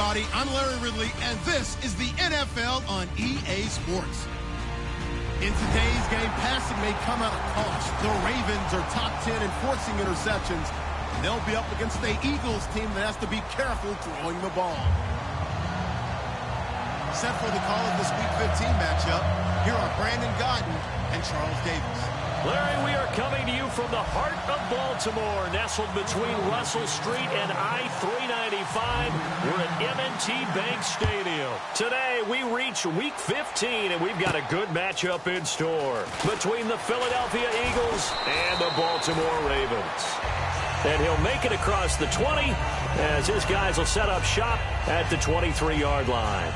everybody. I'm Larry Ridley, and this is the NFL on EA Sports. In today's game, passing may come at a cost. The Ravens are top 10 in forcing interceptions. And they'll be up against the Eagles team that has to be careful throwing the ball. Set for the call of this Week 15 matchup, here are Brandon Godden and Charles Davis. Larry, we are coming to you from the heart of Baltimore, nestled between Russell Street and I-395. We're at M&T Bank Stadium. Today, we reach Week 15, and we've got a good matchup in store between the Philadelphia Eagles and the Baltimore Ravens. And he'll make it across the 20 as his guys will set up shop at the 23-yard line.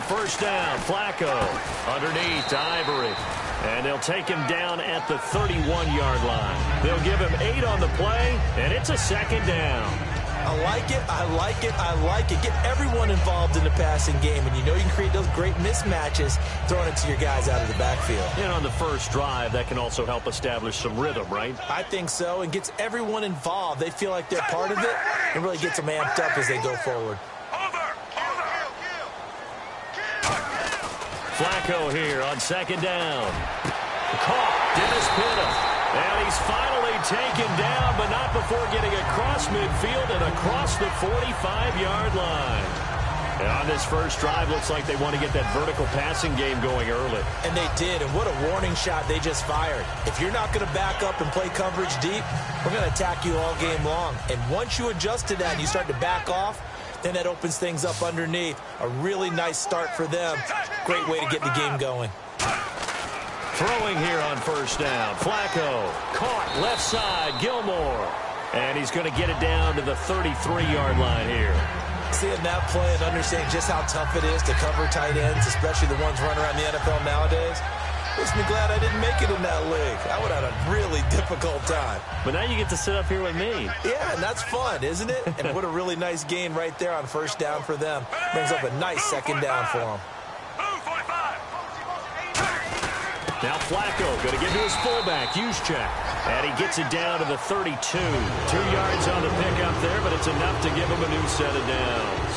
First down, Flacco underneath to Ivory. And they'll take him down at the 31-yard line. They'll give him 8 on the play, and it's a second down. I like it, I like it, I like it. Get everyone involved in the passing game, and you know you can create those great mismatches throwing it to your guys out of the backfield. And on the first drive, that can also help establish some rhythm, right? I think so, and gets everyone involved. They feel like they're part of it, and really gets them amped up as they go forward. Flacco here on second down. Caught, Dennis Pitta. And he's finally taken down, but not before getting across midfield and across the 45-yard line. And on this first drive, looks like they want to get that vertical passing game going early. And they did, and what a warning shot they just fired. If you're not going to back up and play coverage deep, we're going to attack you all game long. And once you adjust to that and you start to back off, then that opens things up underneath. A really nice start for them. Great way to get the game going. Throwing here on first down. Flacco caught left side. Gilmore. And he's going to get it down to the 33-yard line here. Seeing that play and understanding just how tough it is to cover tight ends, especially the ones running around the NFL nowadays, makes me glad I didn't make it in that league. I would have had a really difficult time. But now you get to sit up here with me. Yeah, and that's fun, isn't it? And what a really nice gain right there on first down for them. Brings up a nice second down for them. Now Flacco going to get to his fullback, Juszczyk. And he gets it down to the 32. 2 yards on the pickup there, but it's enough to give him a new set of downs.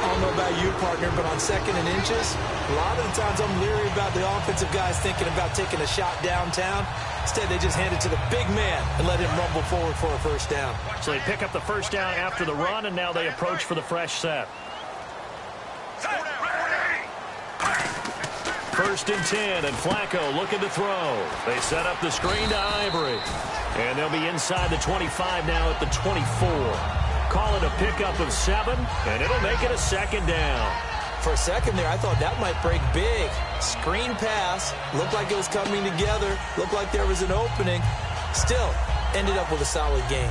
I don't know about you, partner, but on second and inches, a lot of the times I'm leery about the offensive guys thinking about taking a shot downtown. Instead, they just hand it to the big man and let him rumble forward for a first down. So they pick up the first down after the run, and now they approach for the fresh set. First and 10, and Flacco looking to throw. They set up the screen to Ivory. And they'll be inside the 25 now at the 24. Call it a pickup of 7, and it'll make it a second down. For a second there, I thought that might break big. Screen pass. Looked like it was coming together. Looked like there was an opening. Still, ended up with a solid game.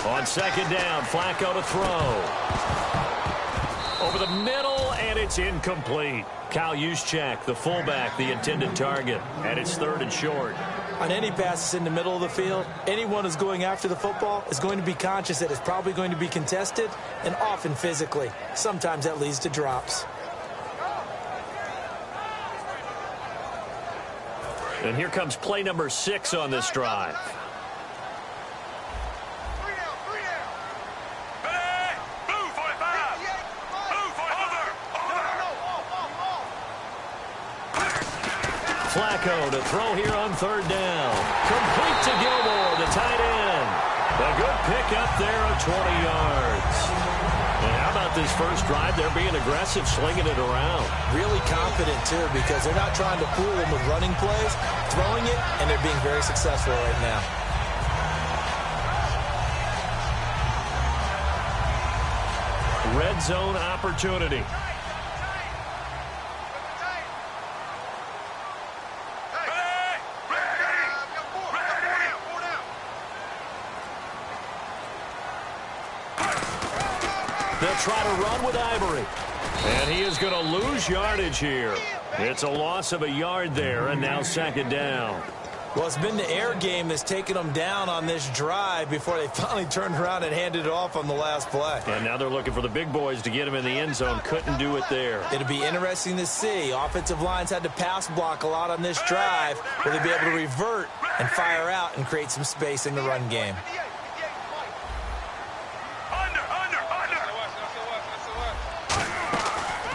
On second down, Flacco to throw. Over the middle, and it's incomplete. Kyle Juszczyk, the fullback, the intended target. And it's third and short. On any passes in the middle of the field, anyone who's going after the football is going to be conscious that it's probably going to be contested, and often physically. Sometimes that leads to drops. And here comes play number 6 on this drive. Flacco to throw here on third down. Complete to Gilmore, the tight end. A good pickup there of 20 yards. And how about this first drive? They're being aggressive, slinging it around. Really confident, too, because they're not trying to fool them with running plays, throwing it, and they're being very successful right now. Red zone opportunity. try to run with Ivory. And he is going to lose yardage here. It's a loss of a yard there, and now second down. Well, it's been the air game that's taken them down on this drive before they finally turned around and handed it off on the last play. And now they're looking for the big boys to get him in the end zone. Couldn't do it there. It'll be interesting to see. Offensive lines had to pass block a lot on this drive. Will they be able to revert and fire out and create some space in the run game?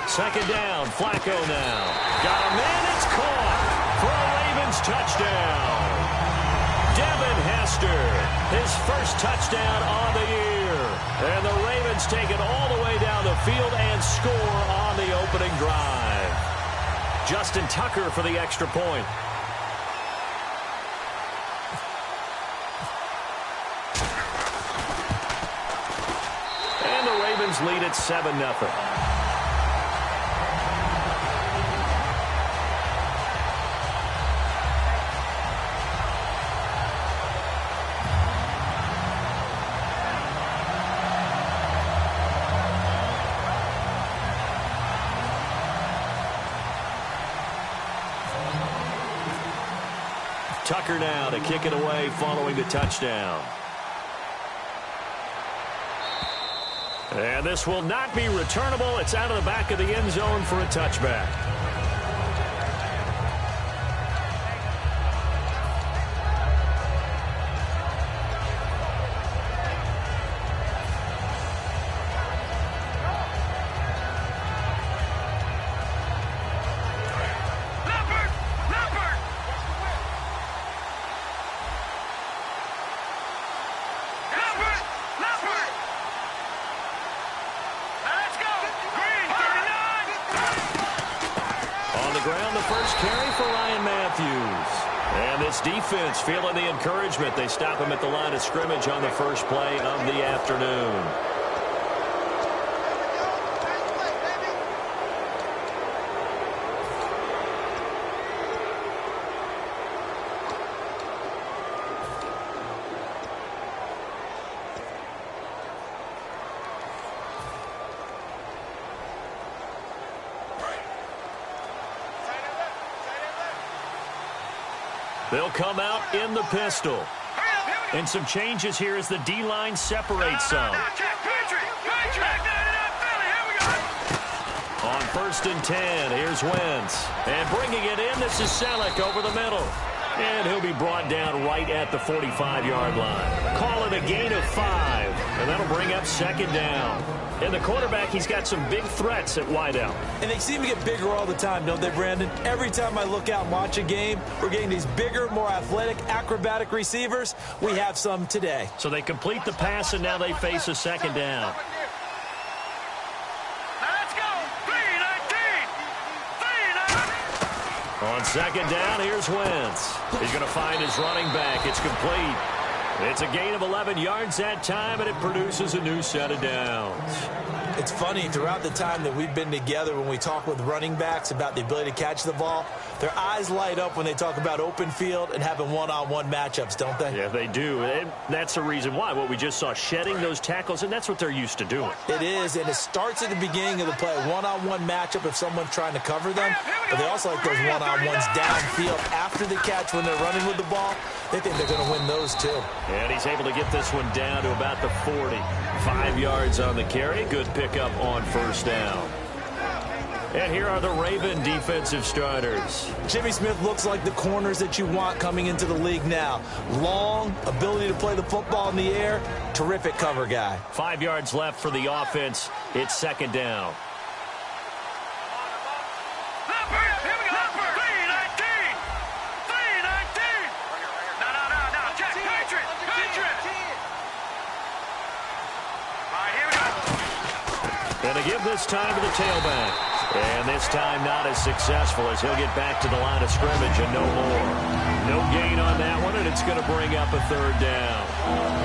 Second down, Flacco now. Got a man, it's caught for a Ravens touchdown. Devin Hester, his first touchdown on the year. And the Ravens take it all the way down the field and score on the opening drive. Justin Tucker for the extra point. And the Ravens lead at 7-0. Tucker now to kick it away following the touchdown. And this will not be returnable. It's out of the back of the end zone for a touchback. Defense feeling the encouragement. They stop him at the line of scrimmage on the first play of the afternoon. They'll come out in the pistol. And some changes here as the D-line separates some. On 1st and 10, here's Wentz. And bringing it in, this is Selleck over the middle. And he'll be brought down right at the 45-yard line. Call it a gain of 5. And that'll bring up second down. And the quarterback, he's got some big threats at wideout. And they seem to get bigger all the time, don't they, Brandon? Every time I look out and watch a game, we're getting these bigger, more athletic, acrobatic receivers. We have some today. So they complete the pass, and now they face a second down. Let's go! 3-19! On second down, here's Wentz. He's going to find his running back. It's complete. It's a gain of 11 yards that time, and it produces a new set of downs. It's funny, throughout the time that we've been together, when we talk with running backs about the ability to catch the ball, their eyes light up when they talk about open field and having one-on-one matchups, don't they? Yeah, they do. And that's the reason why. What we just saw, shedding those tackles, and that's what they're used to doing. It is, and it starts at the beginning of the play. One-on-one matchup if someone's trying to cover them, but they also like those one-on-ones downfield after the catch when they're running with the ball. They think they're going to win those, too. And he's able to get this one down to about the 40. 5 yards on the carry. Good pickup on first down. And here are the Raven defensive starters. Jimmy Smith looks like the corners that you want coming into the league now. Long, ability to play the football in the air, terrific cover guy. 5 yards left for the offense. It's second down. And to give this time to the tailback. And this time not as successful as he'll get back to the line of scrimmage and no more. No gain on that one, and it's going to bring up a third down.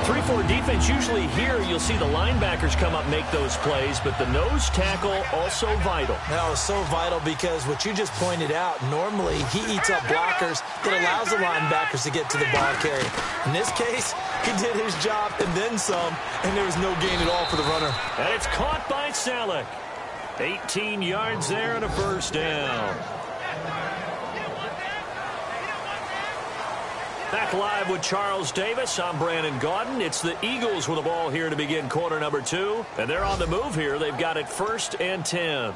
3-4 defense, usually here you'll see the linebackers come up make those plays, but the nose tackle also vital. That was so vital because what you just pointed out, normally he eats up blockers that allows the linebackers to get to the ball carrier. In this case, he did his job and then some, and there was no gain at all for the runner. And it's caught by Selleck. 18 yards there and a first down. Back live with Charles Davis. I'm Brandon Gaudin. It's the Eagles with the ball here to begin quarter number 2. And they're on the move here. They've got it 1st and 10.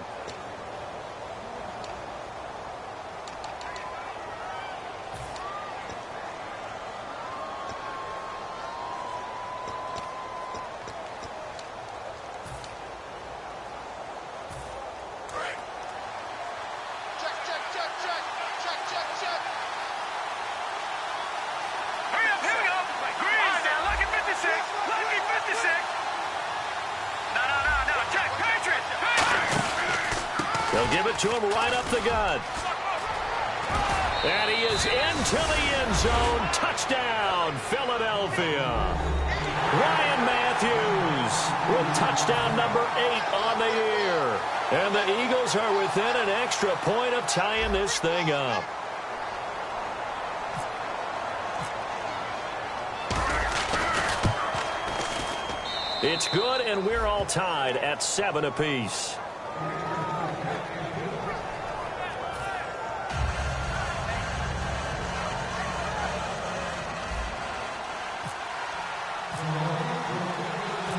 They'll give it to him right up the gut. And he is into the end zone. Touchdown, Philadelphia. Ryan Matthews with touchdown number 8 on the year. And the Eagles are within an extra point of tying this thing up. It's good, and we're all tied at 7 apiece.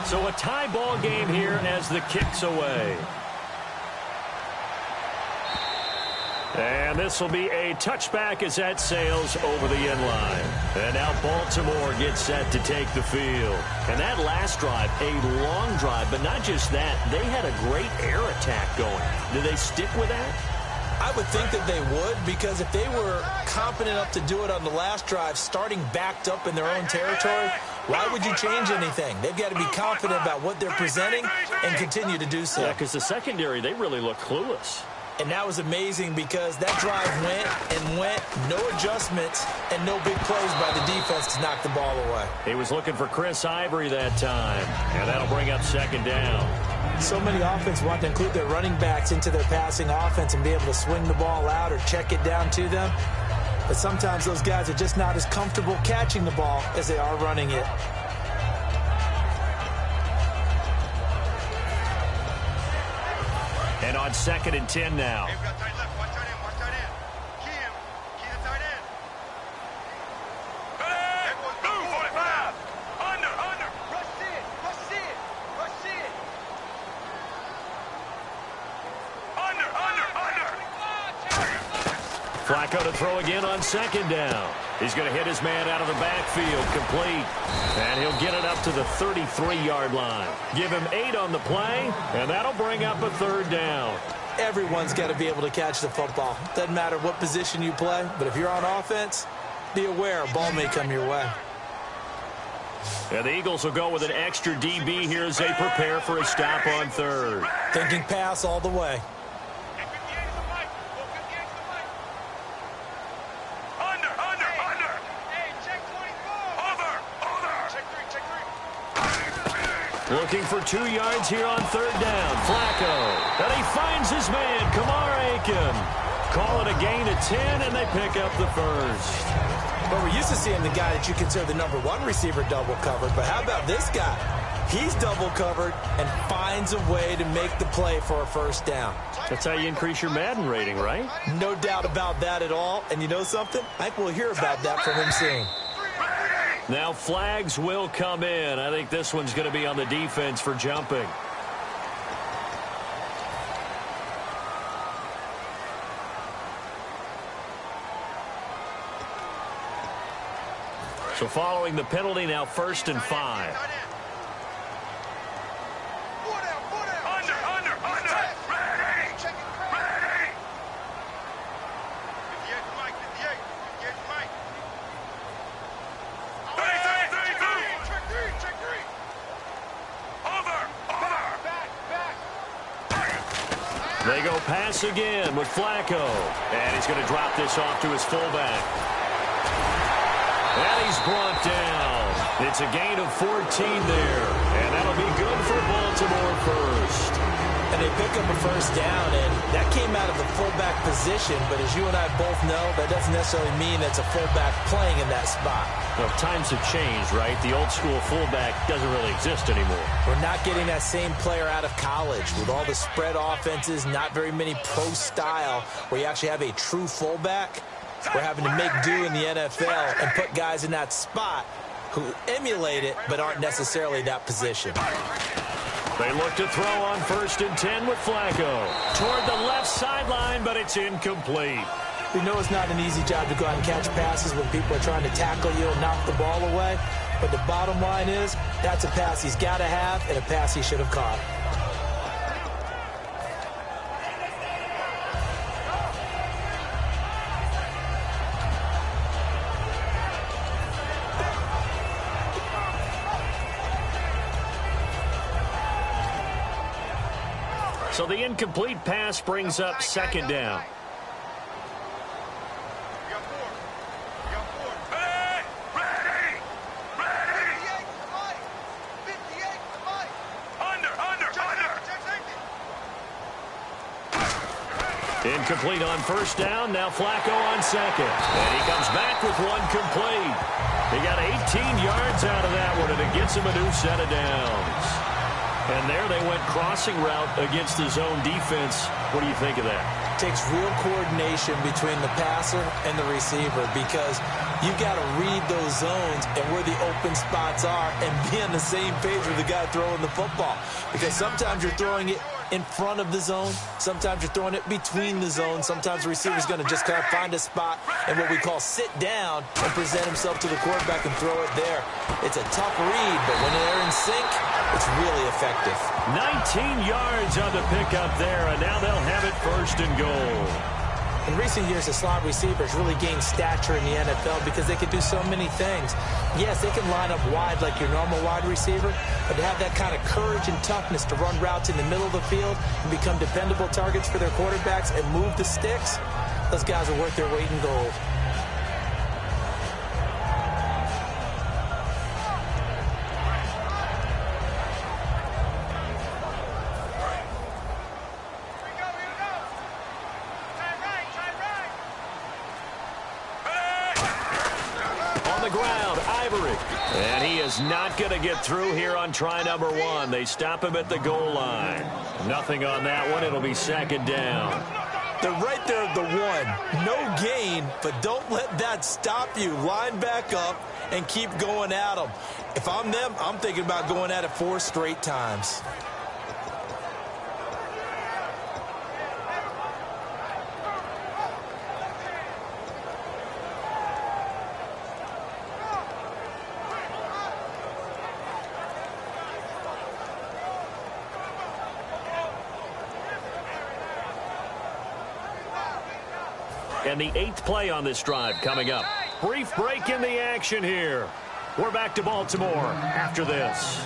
So a tie ball game here as the kick's away. And this will be a touchback as that sails over the end line. And now Baltimore gets set to take the field. And that last drive, a long drive, but not just that. They had a great air attack going. Do they stick with that? I would think that they would, because if they were confident enough to do it on the last drive, starting backed up in their own territory, why would you change anything? They've got to be confident about what they're presenting and continue to do so. Yeah, because the secondary, they really look clueless. And that was amazing because that drive went and went, no adjustments, and no big plays by the defense to knock the ball away. He was looking for Chris Ivory that time, and that'll bring up 2nd down. So many offenses want to include their running backs into their passing offense and be able to swing the ball out or check it down to them. But sometimes those guys are just not as comfortable catching the ball as they are running it. And on 2nd and 10 now. They've got tight left, one tight end, one tight end. Key him. Key the tight end. There goes blue, 45. Under. Rush in. Under. Flacco to throw again on 2nd down. He's going to hit his man out of the backfield, complete. And he'll get it up to the 33-yard line. Give him 8 on the play, and that'll bring up a 3rd down. Everyone's got to be able to catch the football. Doesn't matter what position you play, but if you're on offense, be aware a ball may come your way. And the Eagles will go with an extra DB here as they prepare for a stop on 3rd. Thinking pass all the way. Looking for 2 yards here on 3rd down. Flacco. And he finds his man, Kamar Aiken. Call it a gain of 10, and they pick up the first. But we're used to seeing the guy that you consider the number 1 receiver double covered. But how about this guy? He's double covered and finds a way to make the play for a first down. That's how you increase your Madden rating, right? No doubt about that at all. And you know something? I think we'll hear about that from him soon. Now flags will come in. I think this one's going to be on the defense for jumping. So following the penalty, now 1st and 5. They go pass again with Flacco. And he's going to drop this off to his fullback. And he's brought down. It's a gain of 14 there. And that'll be good for Baltimore first. And they pick up a first down, and that came out of the fullback position. But as you and I both know, that doesn't necessarily mean it's a fullback playing in that spot. Well, times have changed, right? The old school fullback doesn't really exist anymore. We're not getting that same player out of college with all the spread offenses, not very many pro style, where you actually have a true fullback. We're having to make do in the NFL and put guys in that spot who emulate it but aren't necessarily that position. They look to throw on 1st and 10 with Flacco. Toward the left sideline, but it's incomplete. We know it's not an easy job to go out and catch passes when people are trying to tackle you and knock the ball away. But the bottom line is, that's a pass he's got to have and a pass he should have caught. So the incomplete pass brings up 2nd down. Incomplete on 1st down. Now Flacco on 2nd. And he comes back with one complete. He got 18 yards out of that one, and it gets him a new set of downs. And there they went crossing route against the zone defense. What do you think of that? It takes real coordination between the passer and the receiver, because you've got to read those zones and where the open spots are and be on the same page with the guy throwing the football. Because sometimes you're throwing it in front of the zone. Sometimes you're throwing it between the zones. Sometimes the receiver's going to just kind of find a spot and what we call sit down and present himself to the quarterback and throw it there. It's a tough read, but when they're in sync, it's really effective. 19 yards on the pickup there, and now they'll have it 1st and goal. In recent years, the slot receivers really gained stature in the NFL because they can do so many things. Yes, they can line up wide like your normal wide receiver, but to have that kind of courage and toughness to run routes in the middle of the field and become dependable targets for their quarterbacks and move the sticks, those guys are worth their weight in gold. And he is not going to get through here on try number 1. They stop him at the goal line. Nothing on that one. It'll be 2nd down. They're right there at the 1. No gain, but don't let that stop you. Line back up and keep going at them. If I'm them, I'm thinking about going at it 4 straight times. And the 8th play on this drive coming up. Brief break in the action here. We're back to Baltimore after this.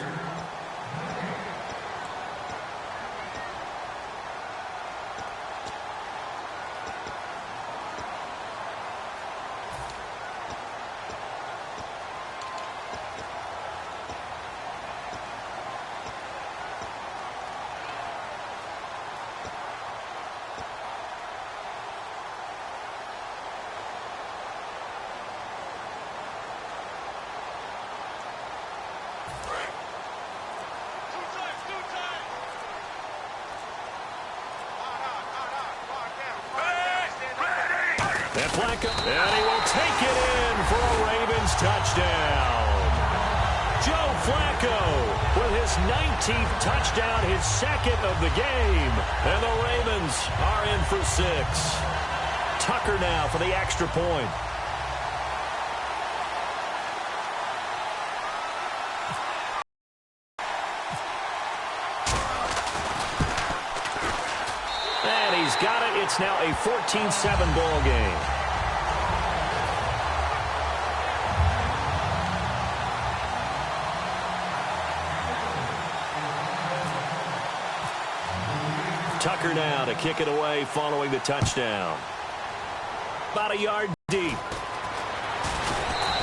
And Flacco, and he will take it in for a Ravens touchdown. Joe Flacco with his 19th touchdown, his 2nd of the game. And the Ravens are in for 6. Tucker now for the extra point. And he's got it. It's now a 14-7 ball game. Tucker now to kick it away following the touchdown. About a yard deep.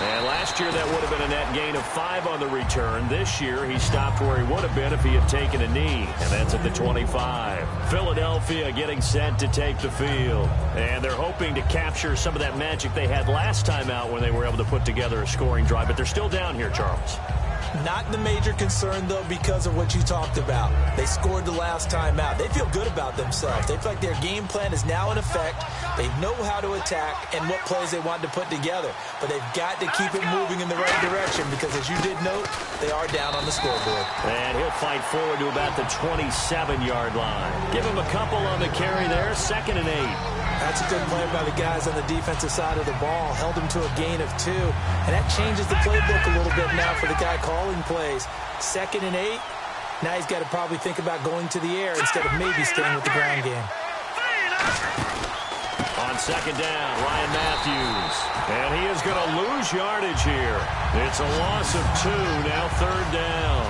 And last Last year, that would have been a net gain of 5 on the return. This year, he stopped where he would have been if he had taken a knee, and that's at the 25. Philadelphia getting set to take the field, and they're hoping to capture some of that magic they had last time out when they were able to put together a scoring drive, but they're still down here, Charles. Not the major concern, though, because of what you talked about. They scored the last time out. They feel good about themselves. They feel like their game plan is now in effect. They know how to attack and what plays they want to put together. But they've got to keep it moving in the right direction because, as you did note, they are down on the scoreboard. And he'll fight forward to about the 27-yard line. Give him a couple on the carry there, 2nd and 8. That's a good play by the guys on the defensive side of the ball. Held him to a gain of 2. And that changes the playbook a little bit now for the guy calling plays. 2nd and 8. Now he's got to probably think about going to the air instead of maybe staying with the ground game. On 2nd down, Ryan Matthews. And he is going to lose yardage here. It's a loss of 2, now 3rd down.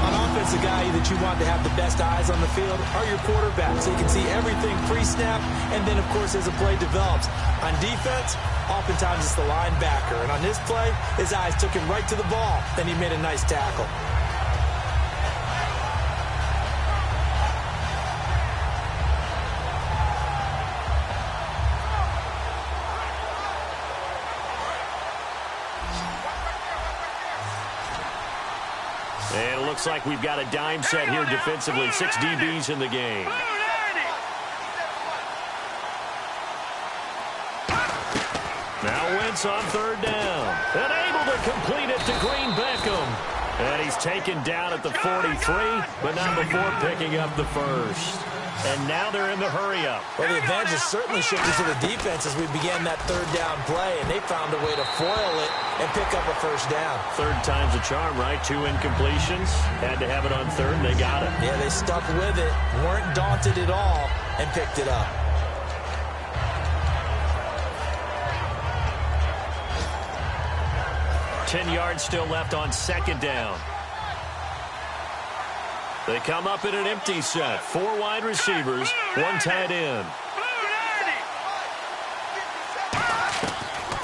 On offense, the guy that you want to have the best eyes on the field are your quarterbacks. So you can see everything pre-snap, and then, of course, as the play develops. On defense, oftentimes it's the linebacker. And on this play, his eyes took him right to the ball. Then he made a nice tackle. And it looks like we've got a dime set here defensively. 6 DBs in the game. Now Wentz on 3rd down. And able to complete it to Green Beckham. And he's taken down at the 43, but not before picking up the 1st. And now they're in the hurry-up. Well, the advantage has certainly shifted to the defense as we began that 3rd down play, and they found a way to foil it and pick up a 1st down. 3rd time's a charm, right? 2 incompletions. Had to have it on 3rd, and they got it. Yeah, they stuck with it, weren't daunted at all, and picked it up. Ten yards still left on 2nd down. They come up in an empty set. 4 wide receivers, 1 tight end.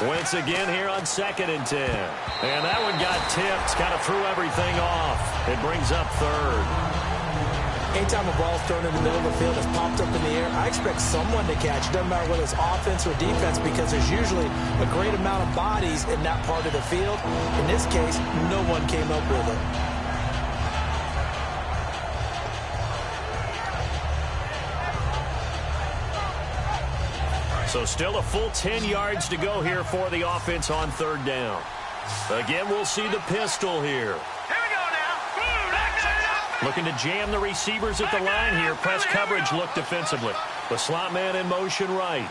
Wentz again here on 2nd and 10. And that one got tipped. Kind of threw everything off. It brings up 3rd. Anytime a ball's thrown in the middle of the field, it's popped up in the air, I expect someone to catch. It doesn't matter whether it's offense or defense because there's usually a great amount of bodies in that part of the field. In this case, no one came up with it. So still a full 10 yards to go here for the offense on 3rd down. Again, we'll see the pistol here. Looking to jam the receivers at the line here. Press coverage look defensively. The slot man in motion right.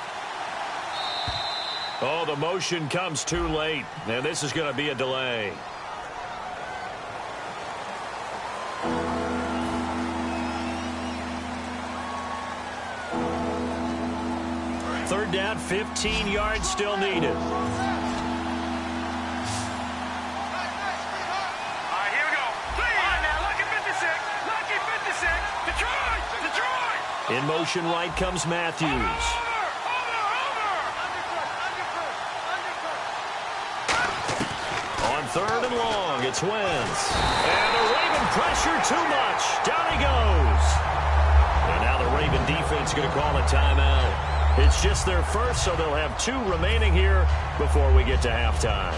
Oh, the motion comes too late. And this is going to be a delay. Third down, 15 yards still needed. In motion right comes Matthews. On 3rd and long, it's Wentz. And the Raven pressure too much. Down he goes. And now the Raven defense going to call a timeout. It's just their first, so they'll have 2 remaining here before we get to halftime.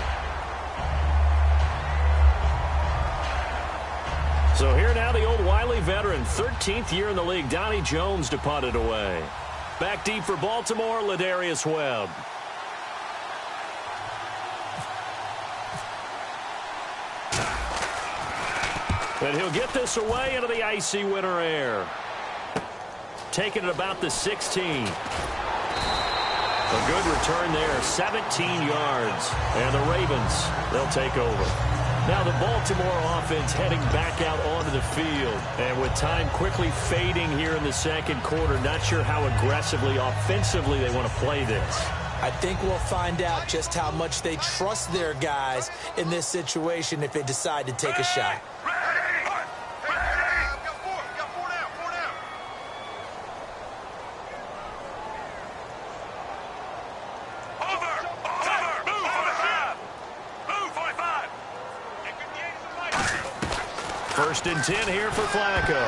So here now the old Wiley veteran, 13th year in the league, Donnie Jones to punt it away. Back deep for Baltimore, Ladarius Webb. And he'll get this away into the icy winter air. Taking it about the 16. A good return there, 17 yards. And the Ravens, they'll take over. Now the Baltimore offense heading back out onto the field. And with time quickly fading here in the second quarter, not sure how aggressively, offensively they want to play this. I think we'll find out just how much they trust their guys in this situation if they decide to take a shot. First and 10 here for Flacco.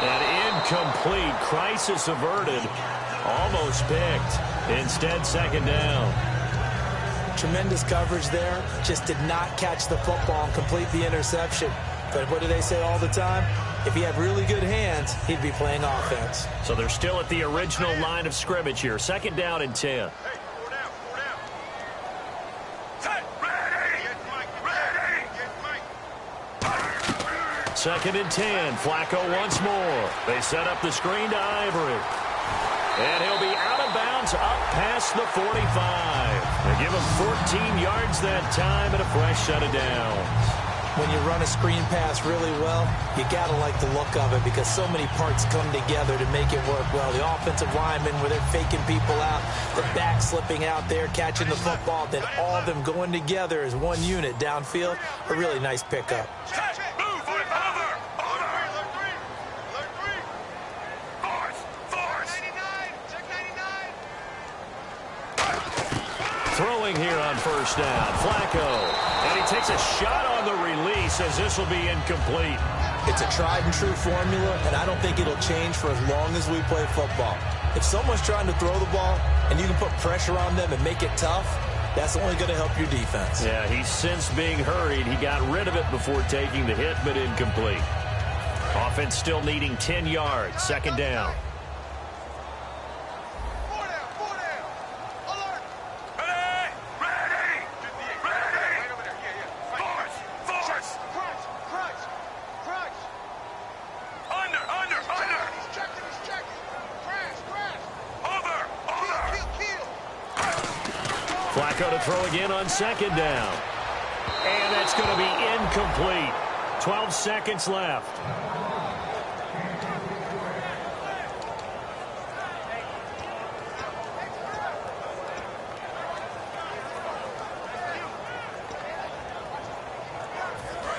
An incomplete. Crisis averted. Almost picked. Instead, second down. Tremendous coverage there. Just did not catch the football and complete the interception. But what do they say all the time? If he had really good hands, he'd be playing offense. So they're still at the original line of scrimmage here. Second down and 10. Second and 10. Flacco once more. They set up the screen to Ivory. And he'll be out of bounds up past the 45. They give him 14 yards that time and a fresh set of downs. When you run a screen pass really well, you got to like the look of it because so many parts come together to make it work well. The offensive linemen, where they're faking people out, the back slipping out there, catching the football, then all of them going together as one unit downfield. A really nice pickup. Throwing here on first down, Flacco. And he takes a shot on the release as this will be incomplete. It's a tried and true formula, and I don't think it'll change for as long as we play football. If someone's trying to throw the ball and you can put pressure on them and make it tough, that's only going to help your defense. Yeah, he's since being hurried. He got rid of it before taking the hit, but incomplete. Offense still needing 10 yards. Second down. Flacco to throw again on second down. And that's going to be incomplete. 12 seconds left.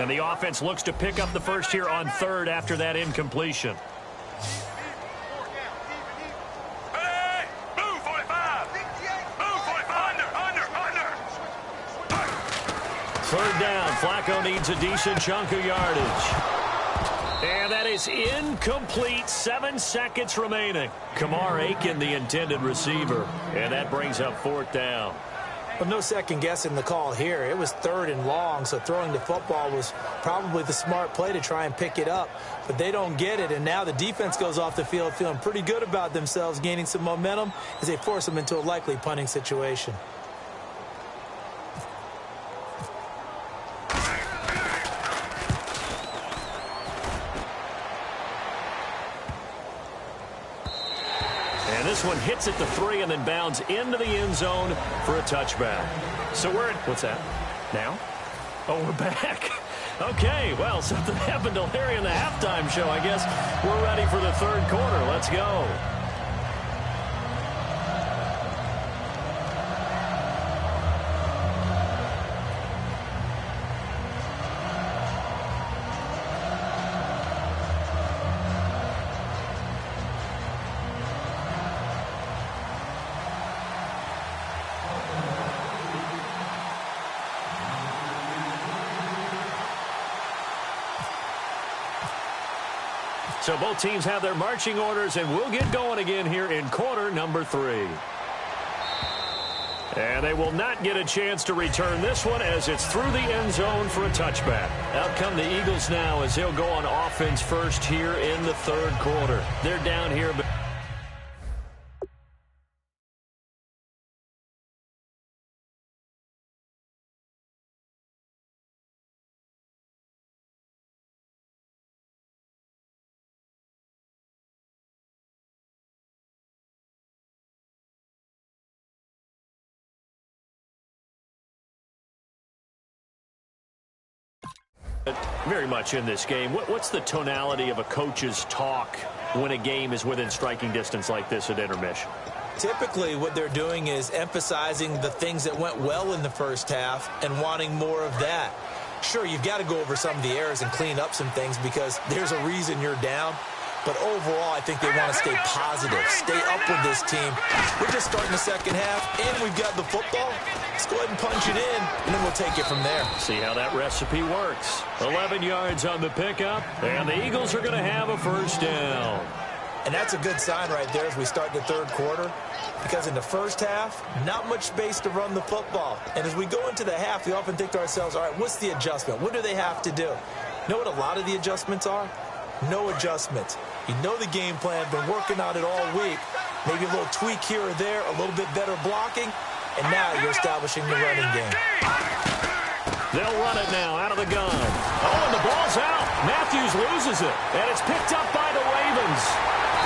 And the offense looks to pick up the first here on third after that incompletion. Third down, Flacco needs a decent chunk of yardage. And that is incomplete. 7 seconds remaining. Kamar Aiken, the intended receiver. And that brings up fourth down. Well, no second guessing the call here. It was third and long, so throwing the football was probably the smart play to try and pick it up. But they don't get it, and now the defense goes off the field feeling pretty good about themselves, gaining some momentum as they force them into a likely punting situation. And this one hits at the 3 and then bounds into the end zone for a touchback. So we're at, what's that? Now? Oh, we're back. Okay, well, something happened to Larry in the halftime show. I guess we're ready for the third quarter. Let's go. So both teams have their marching orders, and we'll get going again here in quarter number 3. And they will not get a chance to return this one as it's through the end zone for a touchback. Out come the Eagles now as they'll go on offense first here in the third quarter. They're down here. Very much in this game. What's the tonality of a coach's talk when a game is within striking distance like this at intermission? Typically, what they're doing is emphasizing the things that went well in the first half and wanting more of that. Sure, you've got to go over some of the errors and clean up some things because there's a reason you're down. But overall, I think they want to stay positive, stay up with this team. We're just starting the second half, and we've got the football. Let's go ahead and punch it in, and then we'll take it from there. See how that recipe works. 11 yards on the pickup, and the Eagles are going to have a first down. And that's a good sign right there as we start the third quarter, because in the first half, not much space to run the football. And as we go into the half, we often think to ourselves, all right, what's the adjustment? What do they have to do? You know what a lot of the adjustments are? No adjustments. You know the game plan, been working on it all week. Maybe a little tweak here or there, a little bit better blocking, and now you're establishing the running game. They'll run it now out of the gun. Oh, and the ball's out. Matthews loses it, and it's picked up by the Ravens.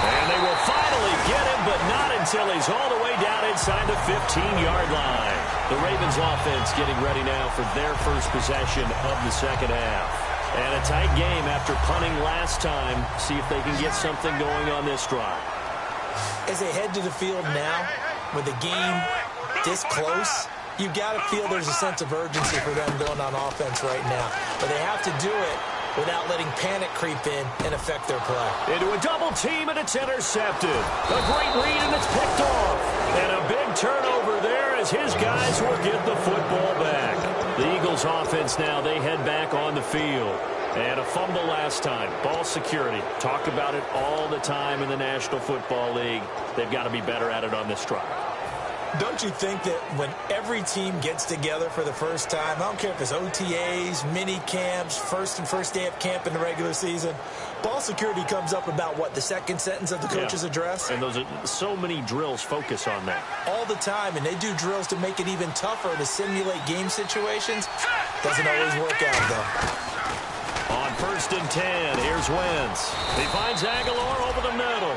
And they will finally get him, but not until he's all the way down inside the 15-yard line. The Ravens offense getting ready now for their first possession of the second half. And a tight game after punting last time. See if they can get something going on this drive. As they head to the field now, with the game this close, you've got to feel there's a sense of urgency for them going on offense right now. But they have to do it without letting panic creep in and affect their play. Into a double team, and it's intercepted. A great read, and it's picked off. And a big turnover there as his guys will get the football back. The Eagles offense now, they head back on the field. And a fumble last time. Ball security. Talk about it all the time in the National Football League. They've got to be better at it on this drive. Don't you think that when every team gets together for the first time, I don't care if it's OTAs, mini camps, first day of camp in the regular season, ball security comes up about, what, the second sentence of the coach's address? And those are so many drills focus on that. All the time, and they do drills to make it even tougher to simulate game situations. Doesn't always work out, though. On 1st and 10, here's Wentz. He finds Aguilar over the middle.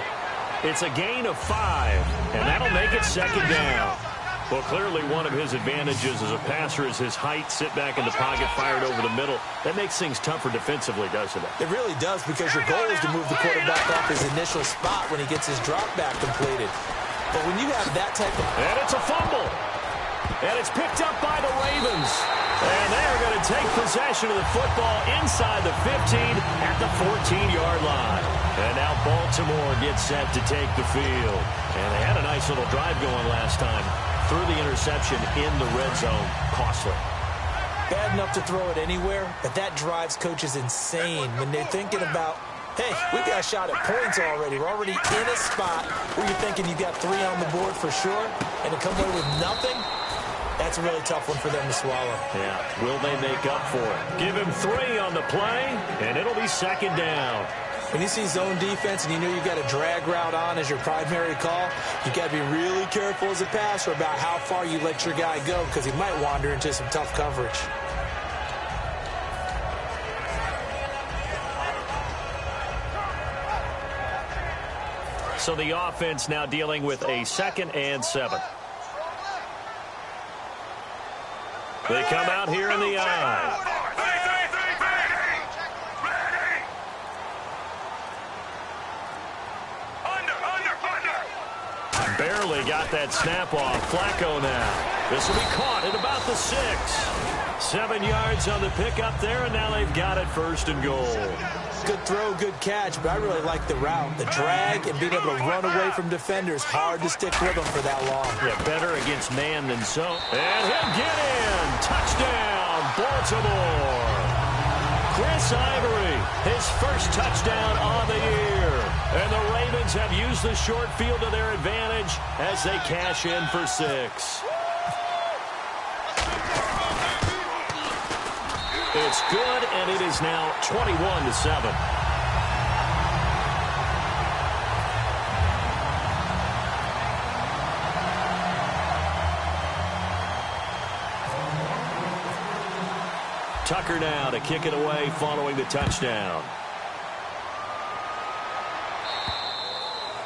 It's a gain of 5, and that'll make it second down. Well, clearly one of his advantages as a passer is his height, sit back in the pocket, fired over the middle. That makes things tougher defensively, doesn't it? It really does, because your goal is to move the quarterback off his initial spot when he gets his drop back completed. But when you have that type of... And it's a fumble. And it's picked up by the Ravens. And they're going to take possession of the football inside the 15 at the 14-yard line. And now Baltimore gets set to take the field. And they had a nice little drive going last time. Threw the interception in the red zone. Costly. Bad enough to throw it anywhere, but that drives coaches insane when they're thinking about, hey, we got a shot at points already. We're already in a spot where you're thinking you got 3 on the board for sure, and to come away with nothing, that's a really tough one for them to swallow. Yeah, will they make up for it? Give him 3 on the play, and it'll be second down. When you see zone defense and you know you've got a drag route on as your primary call, you've got to be really careful as a passer about how far you let your guy go, because he might wander into some tough coverage. So the offense now dealing with a 2nd and 7. They come out here in the eye. Barely got that snap off. Flacco now. This will be caught at about the 6. 7 yards on the pickup there, and now they've got it 1st and goal. Good throw, good catch, but I really like the route. The drag and being able to run away from defenders, hard to stick with them for that long. Yeah, better against man than zone. And he'll get in. Touchdown, Baltimore. Chris Ivory, his first touchdown on the year. And the Ravens have used the short field to their advantage as they cash in for 6. It's good, and it is now 21-7. Tucker now to kick it away following the touchdown.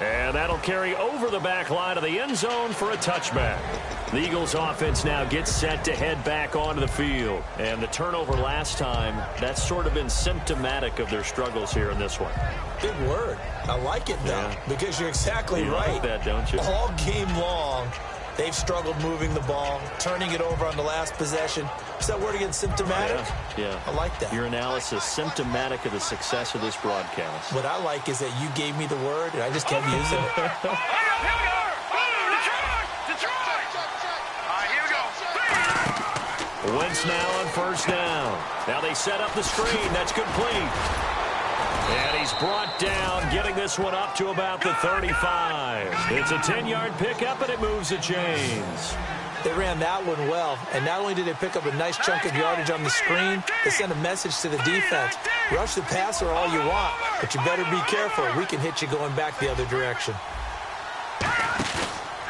And that'll carry over the back line of the end zone for a touchback. The Eagles offense now gets set to head back onto the field. And the turnover last time, that's sort of been symptomatic of their struggles here in this one. Big word. I like it, though, because you're exactly right. Like that, don't you? All game long, They've struggled moving the ball, turning it over on the last possession. Is that word again, symptomatic? Yeah. I like that. Your analysis, symptomatic of the success of this broadcast. What I like is that you gave me the word, and I just kept using it. Wentz now on first down. Now they set up the screen. That's complete. And he's brought down, getting this one up to about the 35. It's a 10-yard pickup, and it moves the chains. They ran that one well, and not only did they pick up a nice chunk of yardage on the screen, they sent a message to the defense. Rush the passer all you want, but you better be careful. We can hit you going back the other direction.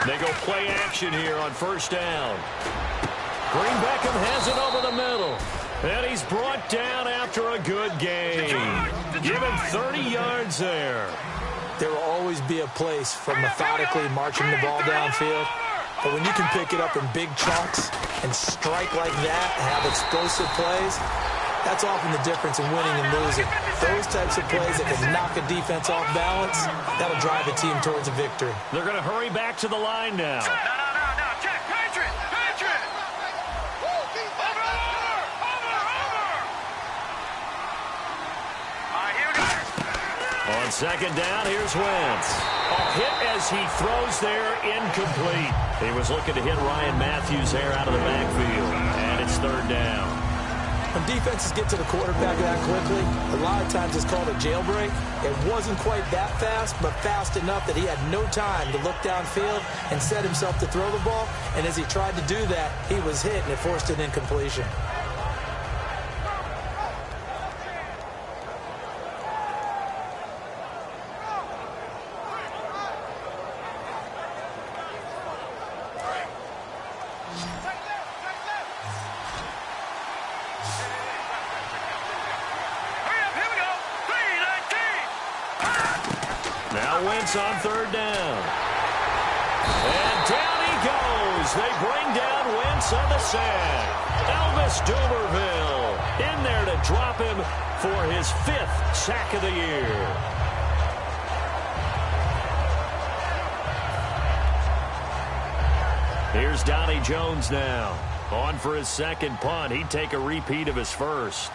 They go play action here on first down. Green Beckham has it over the middle. And he's brought down after a good game. Give him 30 yards there. There will always be a place for methodically marching the ball downfield. But when you can pick it up in big chunks and strike like that and have explosive plays, that's often the difference in winning and losing. Those types of plays that can knock a defense off balance, that'll drive a team towards a victory. They're going to hurry back to the line now. On second down, here's Wentz. A hit as he throws there, incomplete. He was looking to hit Ryan Matthews there out of the backfield, and it's third down. When defenses get to the quarterback that quickly, a lot of times it's called a jailbreak. It wasn't quite that fast, but fast enough that he had no time to look downfield and set himself to throw the ball. And as he tried to do that, he was hit, and it forced an incompletion. Wentz on third down. And down he goes. They bring down Wentz on the sack. Elvis Dumervil in there to drop him for his 5th sack of the year. Here's Donnie Jones now. On for his second punt. He'd take a repeat of his first.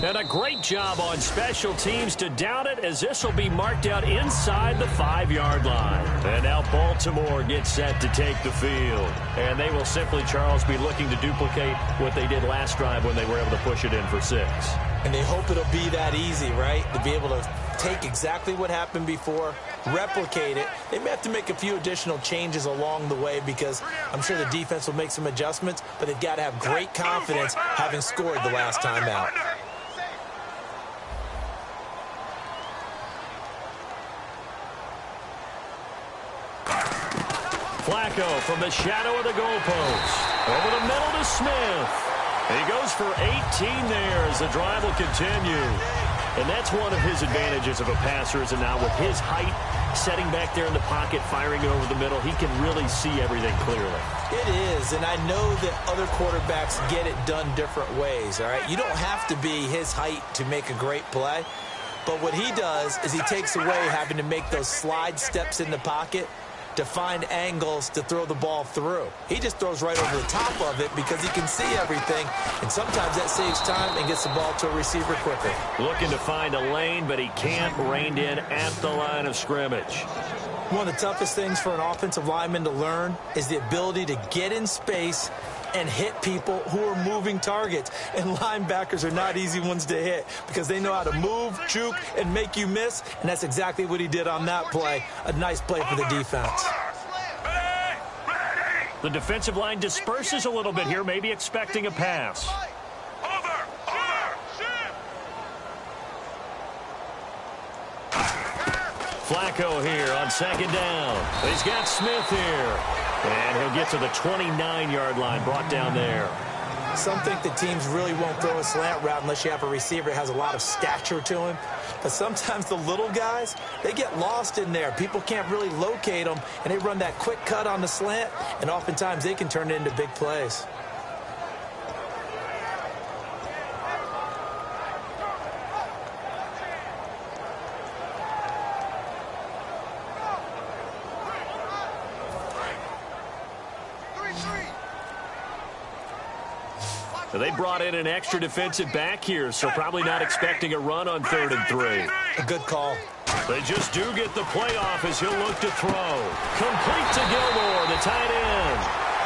And a great job on special teams to down it, as this will be marked out inside the 5-yard line. And now Baltimore gets set to take the field. And they will simply, Charles, be looking to duplicate what they did last drive when they were able to push it in for 6. And they hope it'll be that easy, right? To be able to take exactly what happened before, replicate it. They may have to make a few additional changes along the way because I'm sure the defense will make some adjustments, but they've got to have great confidence having scored the last time out. Flacco from the shadow of the goalpost. Over the middle to Smith. He goes for 18 there as the drive will continue. And that's one of his advantages of a passer, is that now with his height, setting back there in the pocket, firing it over the middle, he can really see everything clearly. It is, and I know that other quarterbacks get it done different ways, all right? You don't have to be his height to make a great play. But what he does is he takes away having to make those slide steps in the pocket to find angles to throw the ball through. He just throws right over the top of it because he can see everything, and sometimes that saves time and gets the ball to a receiver quicker. Looking to find a lane, but he can't, reined in at the line of scrimmage. One of the toughest things for an offensive lineman to learn is the ability to get in space and hit people who are moving targets. And linebackers are not easy ones to hit because they know how to move, juke, and make you miss. And that's exactly what he did on that play. A nice play for the defense. The defensive line disperses a little bit here, maybe expecting a pass. Flacco here on second down. He's got Smith here. And he'll get to the 29-yard line, brought down there. Some think that teams really won't throw a slant route unless you have a receiver that has a lot of stature to him. But sometimes the little guys, they get lost in there. People can't really locate them, and they run that quick cut on the slant, and oftentimes they can turn it into big plays. They brought in an extra defensive back here, so probably not expecting a run on 3rd and 3. A good call. They just do get the playoff as he'll look to throw. Complete to Gilmore, the tight end.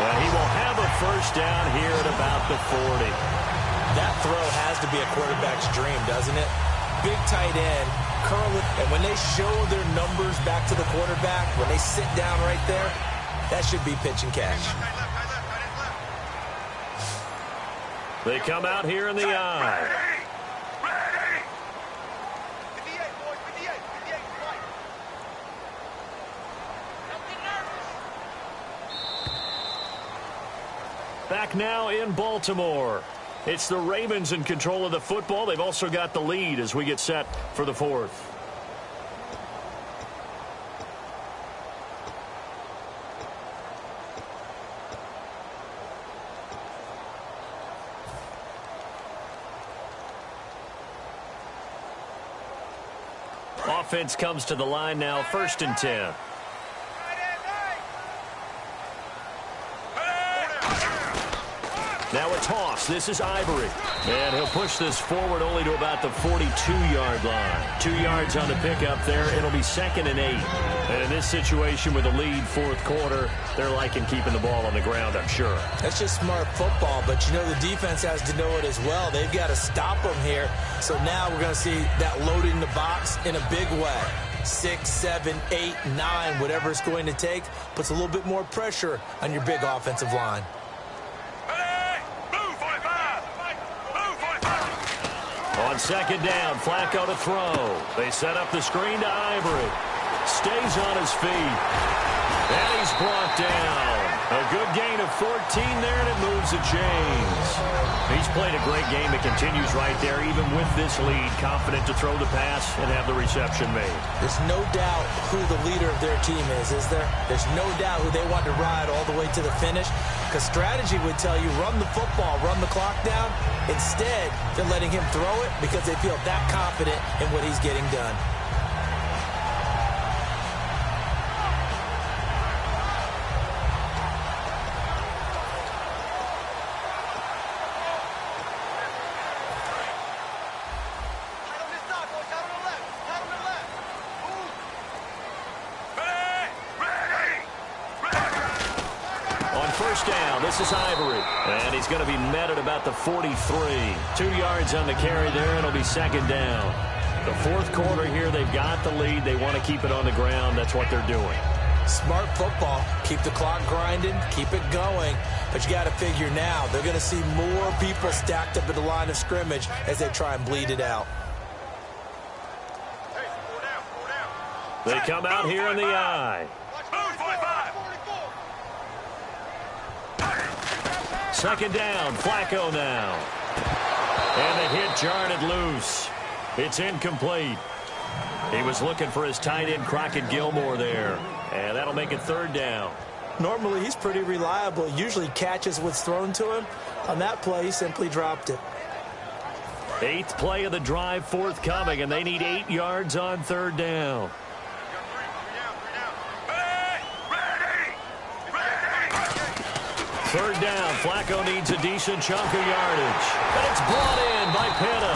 And he will have a first down here at about the 40. That throw has to be a quarterback's dream, doesn't it? Big tight end, curl it, and when they show their numbers back to the quarterback, when they sit down right there, that should be pitch and catch. They come out here in the eye. Back now in Baltimore. It's the Ravens in control of the football. They've also got the lead as we get set for the 4th. Offense comes to the line now, 1st and 10. Now a toss. This is Ivory. And he'll push this forward only to about the 42-yard line. 2 yards on the pickup there. It'll be 2nd and 8. And in this situation with a lead 4th quarter, they're liking keeping the ball on the ground, I'm sure. That's just smart football, but you know the defense has to know it as well. They've got to stop them here. So now we're going to see that loading the box in a big way. 6, 7, 8, 9, whatever it's going to take, puts a little bit more pressure on your big offensive line. On 2nd down, Flacco to throw. They set up the screen to Ivory. Stays on his feet. And he's brought down. A good gain of 14 there, and it moves the chains. He's played a great game. It continues right there, even with this lead. Confident to throw the pass and have the reception made. There's no doubt who the leader of their team is there? There's no doubt who they want to ride all the way to the finish. Because strategy would tell you, run the football, run the clock down. Instead, they're letting him throw it because they feel that confident in what he's getting done. This is Ivory, and he's going to be met at about the 43. 2 yards on the carry there. It'll be 2nd down. The 4th quarter here, they've got the lead. They want to keep it on the ground. That's what they're doing. Smart football. Keep the clock grinding. Keep it going. But you got to figure now, they're going to see more people stacked up at the line of scrimmage as they try and bleed it out. They come out here in the eye. 2nd down, Flacco now. And the hit jarred it loose. It's incomplete. He was looking for his tight end, Crockett Gilmore there. And that'll make it 3rd down. Normally, he's pretty reliable. Usually catches what's thrown to him. On that play, he simply dropped it. 8th play of the drive forthcoming, and they need 8 yards on 3rd down. Third down, Flacco needs a decent chunk of yardage. And it's brought in by Pena.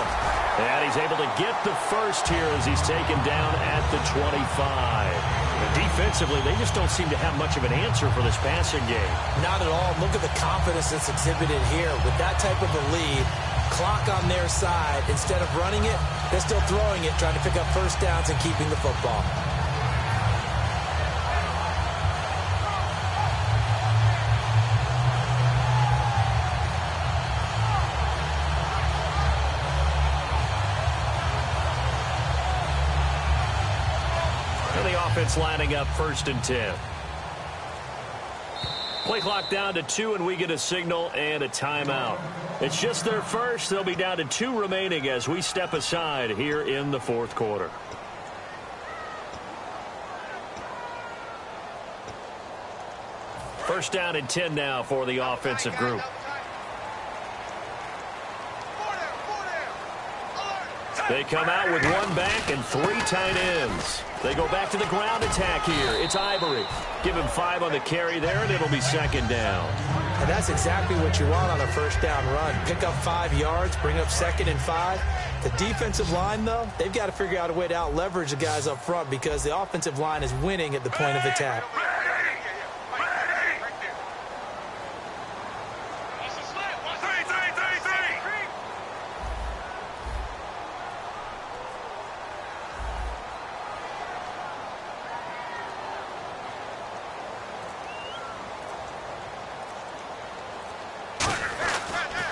And he's able to get the first here as he's taken down at the 25. And defensively, they just don't seem to have much of an answer for this passing game. Not at all. Look at the confidence that's exhibited here. With that type of a lead, clock on their side, instead of running it, they're still throwing it, trying to pick up first downs and keeping the football. Offense lining up 1st and 10. Play clock down to 2, and we get a signal and a timeout. It's just their first. They'll be down to 2 remaining as we step aside here in the 4th quarter. First down and 10 now for the offensive group. They come out with 1 back and 3 tight ends. They go back to the ground attack here. It's Ivory. Give him 5 on the carry there, and it'll be 2nd down. And that's exactly what you want on a first down run. Pick up 5 yards, bring up 2nd and 5. The defensive line, though, they've got to figure out a way to out-leverage the guys up front because the offensive line is winning at the point of attack.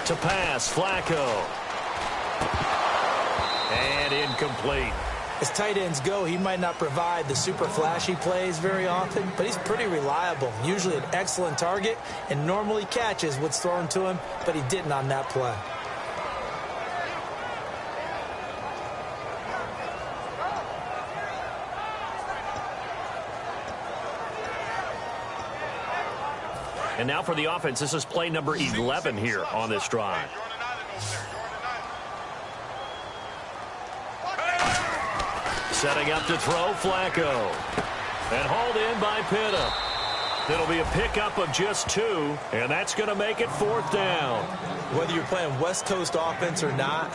To pass, Flacco. And incomplete. As tight ends go, he might not provide the super flashy plays very often, but he's pretty reliable, usually an excellent target, and normally catches what's thrown to him, but he didn't on that play. And now for the offense, this is play number 11 here on this drive. Setting up to throw, Flacco. And hauled in by Pitta. It'll be a pickup of just 2, and that's going to make it 4th down. Whether you're playing West Coast offense or not,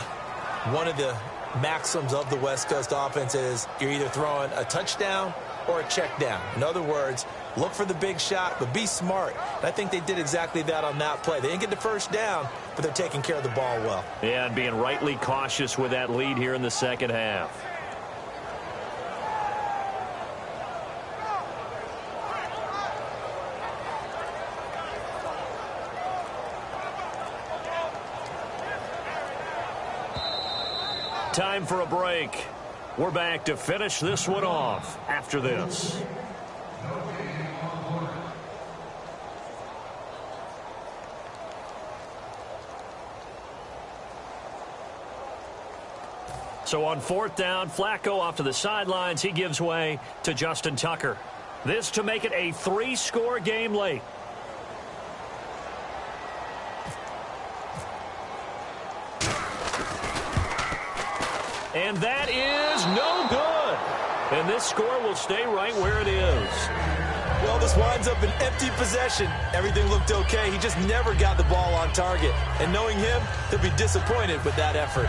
one of the maxims of the West Coast offense is you're either throwing a touchdown or a check down. In other words, look for the big shot, but be smart. And I think they did exactly that on that play. They didn't get the first down, but they're taking care of the ball well. Yeah, and being rightly cautious with that lead here in the second half. Time for a break. We're back to finish this one off after this. So on 4th down, Flacco off to the sidelines. He gives way to Justin Tucker. This to make it a 3-score game late. And that is no good. And this score will stay right where it is. Well, this winds up an empty possession. Everything looked okay. He just never got the ball on target. And knowing him, he'll be disappointed with that effort.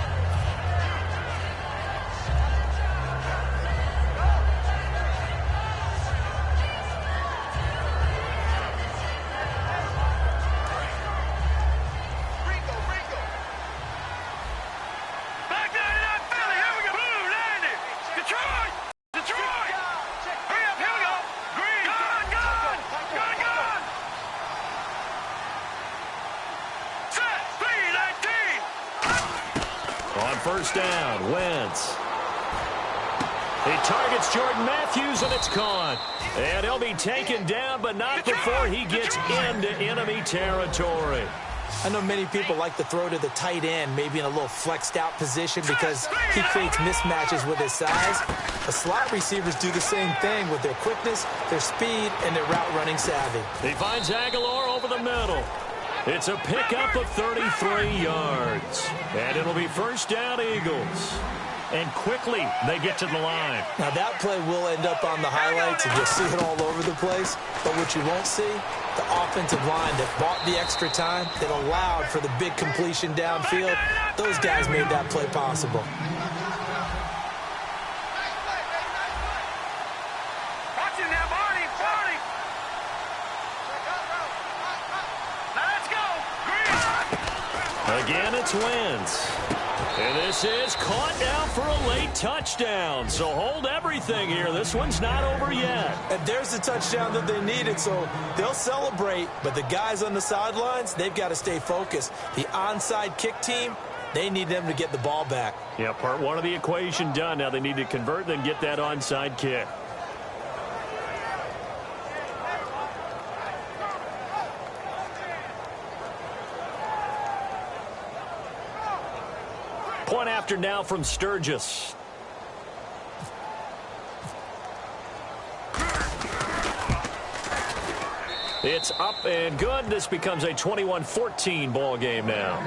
First down, Wentz. He targets Jordan Matthews, and it's caught. And he'll be taken down, but not before he gets into enemy territory. I know many people like to throw to the tight end, maybe in a little flexed out position because he creates mismatches with his size. The slot receivers do the same thing with their quickness, their speed, and their route running savvy. He finds Aguilar over the middle. It's a pickup of 33 yards. And it'll be first down, Eagles. And quickly, they get to the line. Now, that play will end up on the highlights, and you'll see it all over the place. But what you won't see, the offensive line that bought the extra time, that allowed for the big completion downfield, those guys made that play possible. Again, it's Wentz. And this is caught down for a late touchdown. So hold everything here. This one's not over yet. And there's the touchdown that they needed, so they'll celebrate. But the guys on the sidelines, they've got to stay focused. The onside kick team, they need them to get the ball back. Yeah, part one of the equation done. Now they need to convert, then get that onside kick. Point after now from Sturgis. It's up and good. This becomes a 21-14 ball game now.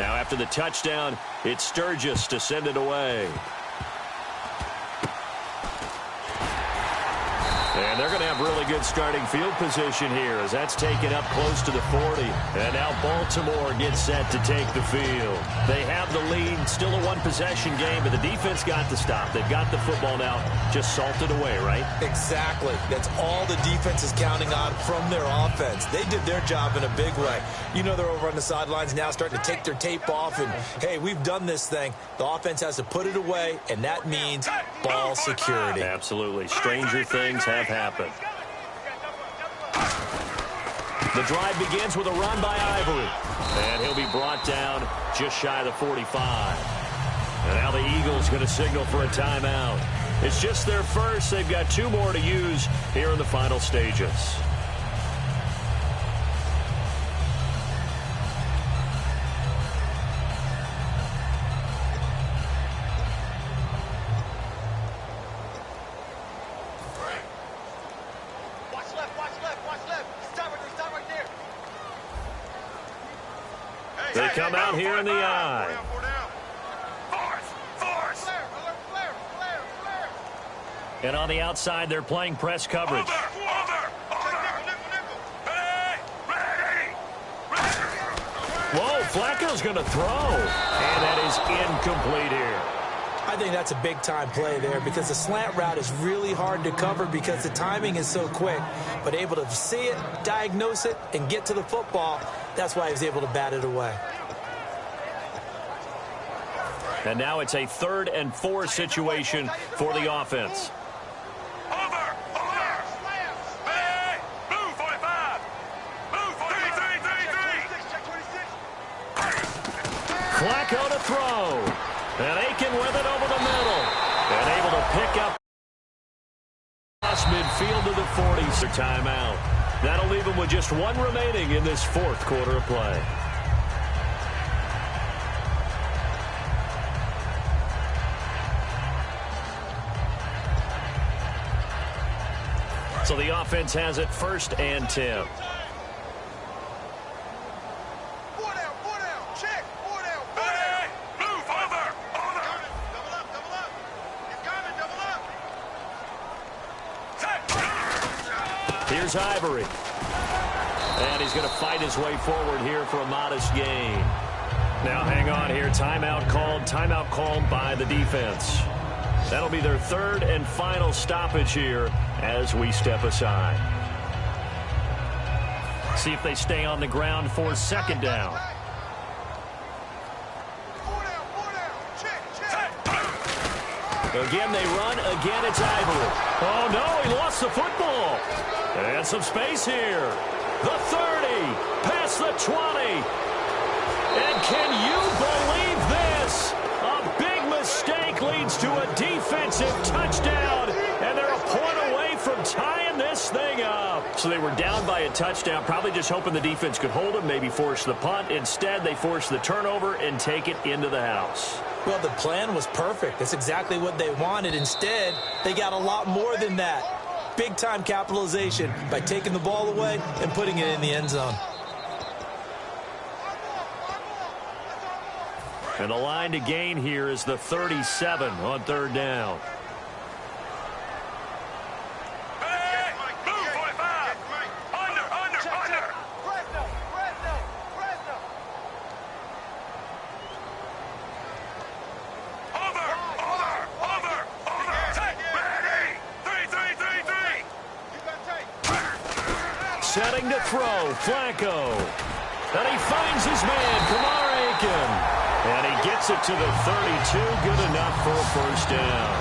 Now after the touchdown, it's Sturgis to send it away. And they're going to have really good starting field position here as that's taken up close to the 40. And now Baltimore gets set to take the field. They have the lead, still a one-possession game, but the defense got the stop. They've got the football now, just salted away, right? Exactly. That's all the defense is counting on from their offense. They did their job in a big way. You know they're over on the sidelines now starting to take their tape off, and, hey, we've done this thing. The offense has to put it away, and that means ball security. Absolutely. Stranger things have happened. The drive begins with a run by Ivory. And he'll be brought down just shy of the 45. And now the Eagles going to signal for a timeout. It's just their first. They've got 2 more to use here in the final stages. They come out here in the eye. And on the outside, they're playing press coverage. Whoa, Flacco's going to throw. And that is incomplete here. I think that's a big-time play there because the slant route is really hard to cover because the timing is so quick. But able to see it, diagnose it, and get to the football, that's why he was able to bat it away. And now it's a 3rd and 4 situation for the offense. Flacco to throw. And Aiken with it over the middle. And able to pick up midfield to the 40s. Their timeout. That'll leave them with just 1 remaining in this 4th quarter of play. So the offense has it 1st and 10. Here's Ivory. And he's going to fight his way forward here for a modest gain. Now hang on here. Timeout called by the defense. That'll be their 3rd and final stoppage here as we step aside. See if they stay on the ground for 2nd down. Again, they run. Again, it's Ivory. Oh, no, he lost the football. And some space here. The 30, past the 20. And can you believe this? A big mistake leads to a defensive touchdown. And they're a point away from tying this thing up. So they were down by a touchdown, probably just hoping the defense could hold them, maybe force the punt. Instead, they force the turnover and take it into the house. Well, the plan was perfect. That's exactly what they wanted. Instead, they got a lot more than that. Big-time capitalization by taking the ball away and putting it in the end zone. And the line to gain here is the 37 on 3rd down. Setting to throw, Flacco. And he finds his man, Kamar Aiken. And he gets it to the 32, good enough for a 1st down.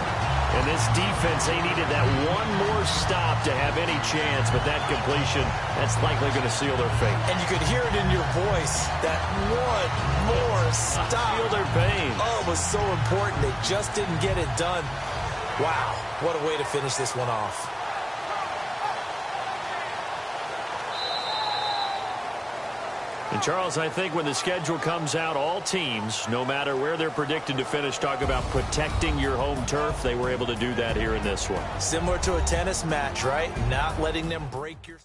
And this defense, they needed that one more stop to have any chance, but that completion, that's likely going to seal their fate. And you could hear it in your voice, that one more stop. I feel their pain. Oh, it was so important. They just didn't get it done. Wow, what a way to finish this one off. And, Charles, I think when the schedule comes out, all teams, no matter where they're predicted to finish, talk about protecting your home turf. They were able to do that here in this one. Similar to a tennis match, right? Not letting them break your...